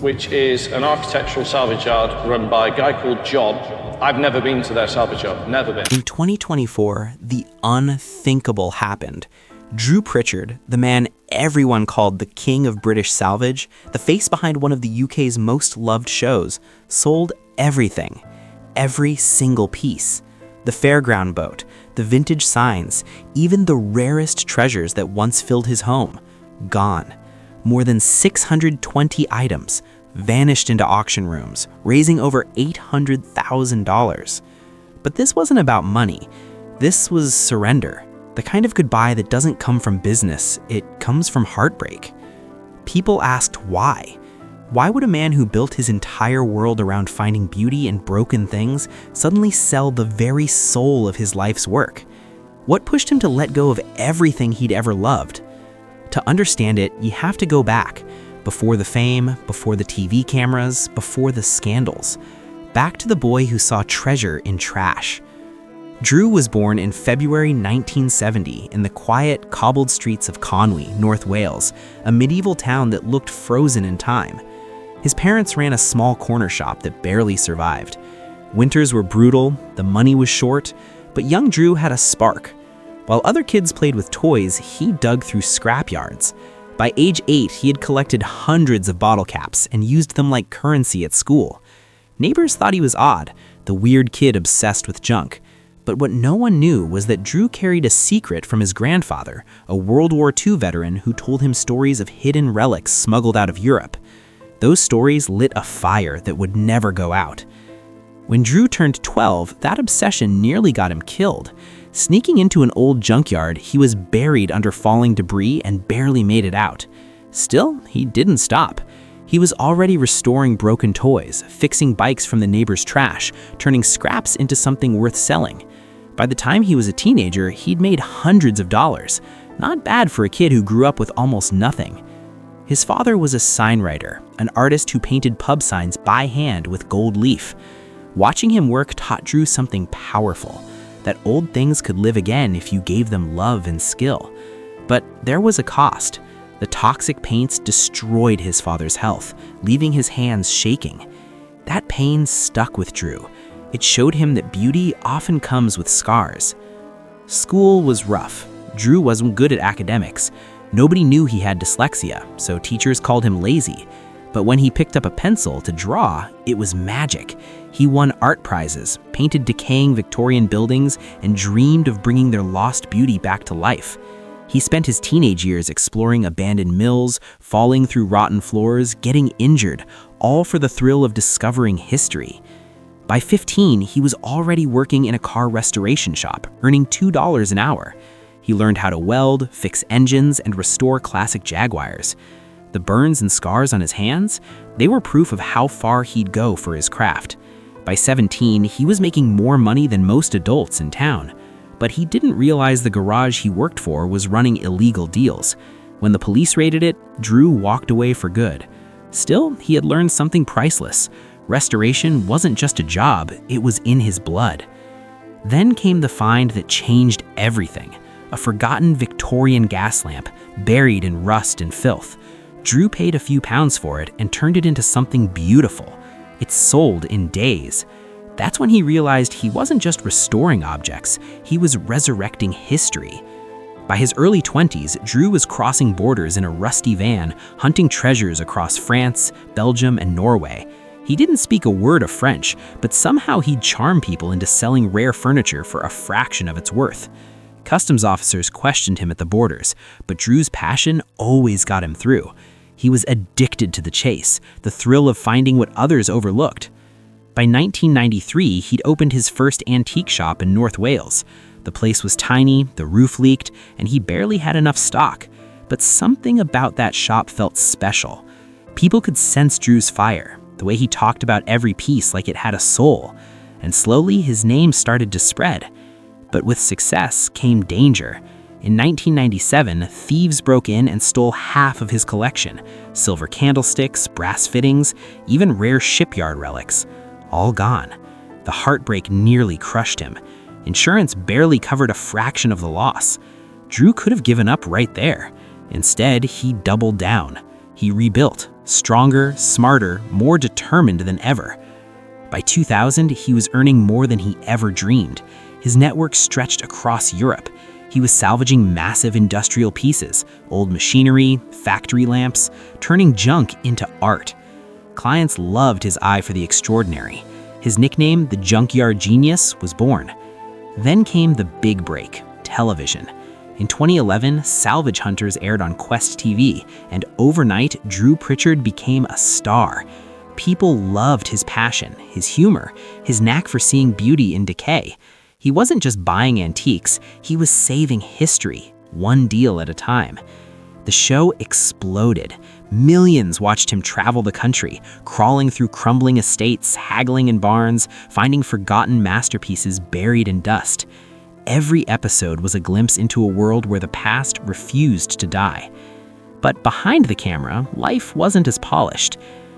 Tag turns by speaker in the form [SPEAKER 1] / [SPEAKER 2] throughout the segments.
[SPEAKER 1] which is an architectural salvage yard run by a guy called John. I've never been to their salvage yard, never been.
[SPEAKER 2] In 2024, the unthinkable happened. Drew Pritchard, the man everyone called the king of British salvage, the face behind one of the UK's most loved shows, sold everything. Every single piece. The fairground boat, the vintage signs, even the rarest treasures that once filled his home. Gone. More than 620 items vanished into auction rooms, raising over $800,000. But this wasn't about money. This was surrender. The kind of goodbye that doesn't come from business, it comes from heartbreak. People asked why. Why would a man who built his entire world around finding beauty in broken things suddenly sell the very soul of his life's work? What pushed him to let go of everything he'd ever loved? To understand it, you have to go back, before the fame, before the TV cameras, before the scandals. Back to the boy who saw treasure in trash. Drew was born in February 1970 in the quiet, cobbled streets of Conwy, North Wales, a medieval town that looked frozen in time. His parents ran a small corner shop that barely survived. Winters were brutal, the money was short, but young Drew had a spark. While other kids played with toys, he dug through scrapyards. By age 8, he had collected hundreds of bottle caps and used them like currency at school. Neighbors thought he was odd, the weird kid obsessed with junk. But what no one knew was that Drew carried a secret from his grandfather, a World War II veteran who told him stories of hidden relics smuggled out of Europe. Those stories lit a fire that would never go out. When Drew turned 12, that obsession nearly got him killed. Sneaking into an old junkyard, he was buried under falling debris and barely made it out. Still, he didn't stop. He was already restoring broken toys, fixing bikes from the neighbor's trash, turning scraps into something worth selling. By the time he was a teenager, he'd made hundreds of dollars. Not bad for a kid who grew up with almost nothing. His father was a sign writer, an artist who painted pub signs by hand with gold leaf. Watching him work taught Drew something powerful, that old things could live again if you gave them love and skill. But there was a cost. The toxic paints destroyed his father's health, leaving his hands shaking. That pain stuck with Drew. It showed him that beauty often comes with scars. School was rough. Drew wasn't good at academics. Nobody knew he had dyslexia, so teachers called him lazy. But when he picked up a pencil to draw, it was magic. He won art prizes, painted decaying Victorian buildings, and dreamed of bringing their lost beauty back to life. He spent his teenage years exploring abandoned mills, falling through rotten floors, getting injured, all for the thrill of discovering history. By 15, he was already working in a car restoration shop, earning $2 an hour. He learned how to weld, fix engines, and restore classic Jaguars. The burns and scars on his hands, they were proof of how far he'd go for his craft. By 17, he was making more money than most adults in town. But he didn't realize the garage he worked for was running illegal deals. When the police raided it, Drew walked away for good. Still, he had learned something priceless. Restoration wasn't just a job, it was in his blood. Then came the find that changed everything. A forgotten Victorian gas lamp, buried in rust and filth. Drew paid a few pounds for it and turned it into something beautiful. It sold in days. That's when he realized he wasn't just restoring objects, he was resurrecting history. By his early 20s, Drew was crossing borders in a rusty van, hunting treasures across France, Belgium, and Norway. He didn't speak a word of French, but somehow he'd charm people into selling rare furniture for a fraction of its worth. Customs officers questioned him at the borders, but Drew's passion always got him through. He was addicted to the chase, the thrill of finding what others overlooked. By 1993, he'd opened his first antique shop in North Wales. The place was tiny, the roof leaked, and he barely had enough stock. But something about that shop felt special. People could sense Drew's fire, the way he talked about every piece like it had a soul. And slowly, his name started to spread. But with success came danger. In 1997, thieves broke in and stole half of his collection. Silver candlesticks, brass fittings, even rare shipyard relics. All gone. The heartbreak nearly crushed him. Insurance barely covered a fraction of the loss. Drew could have given up right there. Instead, he doubled down. He rebuilt, Stronger, smarter, more determined than ever. By 2000, he was earning more than he ever dreamed. His network stretched across Europe. He was salvaging massive industrial pieces, old machinery, factory lamps, turning junk into art. Clients loved his eye for the extraordinary. His nickname, the Junkyard Genius, was born. Then came the big break, television. In 2011, Salvage Hunters aired on Quest TV, and overnight, Drew Pritchard became a star. People loved his passion, his humor, his knack for seeing beauty in decay. He wasn't just buying antiques, he was saving history, one deal at a time. The show exploded. Millions watched him travel the country, crawling through crumbling estates, haggling in barns, finding forgotten masterpieces buried in dust. Every episode was a glimpse into a world where the past refused to die. But behind the camera, life wasn't as polished.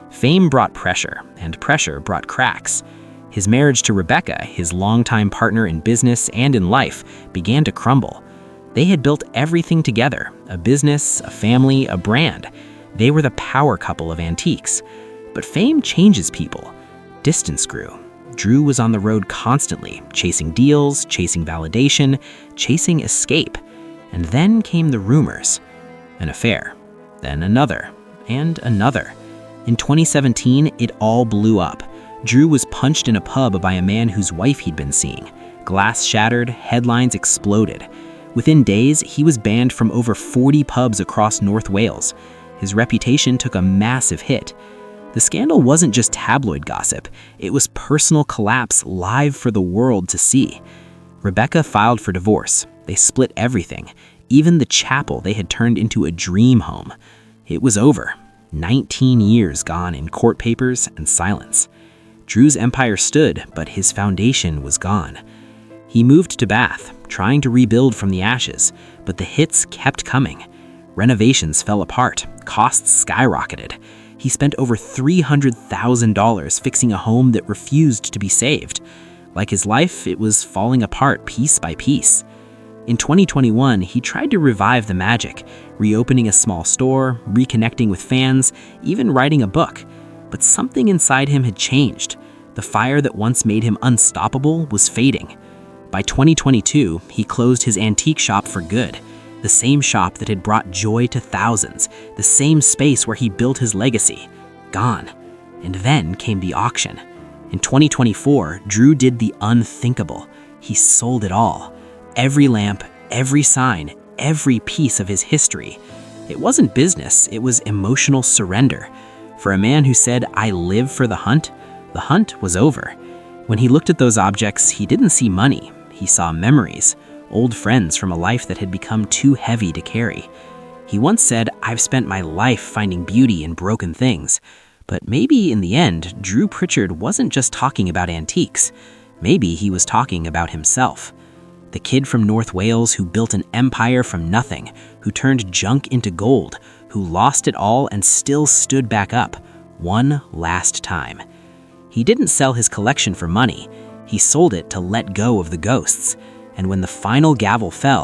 [SPEAKER 2] Fame brought pressure, and pressure brought cracks. His marriage to Rebecca, his longtime partner in business and in life, began to crumble. They had built everything together, a business, a family, a brand. They were the power couple of antiques. But fame changes people. Distance grew. Drew was on the road constantly, chasing deals, chasing validation, chasing escape. And then came the rumors. An affair, then another, and another. In 2017, it all blew up. Drew was punched in a pub by a man whose wife he'd been seeing. Glass shattered, headlines exploded. Within days, he was banned from over 40 pubs across North Wales. His reputation took a massive hit. The scandal wasn't just tabloid gossip, it was personal collapse live for the world to see. Rebecca filed for divorce. They split everything, even the chapel they had turned into a dream home. It was over. 19 years gone in court papers and silence. Drew's empire stood, but his foundation was gone. He moved to Bath, trying to rebuild from the ashes, but the hits kept coming. Renovations fell apart, costs skyrocketed. He spent over $300,000 fixing a home that refused to be saved. Like his life, it was falling apart piece by piece. In 2021, he tried to revive the magic, reopening a small store, reconnecting with fans, even writing a book. But something inside him had changed. The fire that once made him unstoppable was fading. By 2022, he closed his antique shop for good. The same shop that had brought joy to thousands, the same space where he built his legacy. Gone. And then came the auction. In 2024, Drew did the unthinkable. He sold it all. Every lamp, every sign, every piece of his history. It wasn't business, it was emotional surrender. For a man who said, "I live for the hunt was over. When he looked at those objects, he didn't see money. He saw memories, old friends from a life that had become too heavy to carry. He once said, "I've spent my life finding beauty in broken things." But maybe in the end, Drew Pritchard wasn't just talking about antiques. Maybe he was talking about himself. The kid from North Wales who built an empire from nothing, who turned junk into gold, who lost it all and still stood back up, one last time. He didn't sell his collection for money. He sold it to let go of the ghosts. And when the final gavel fell,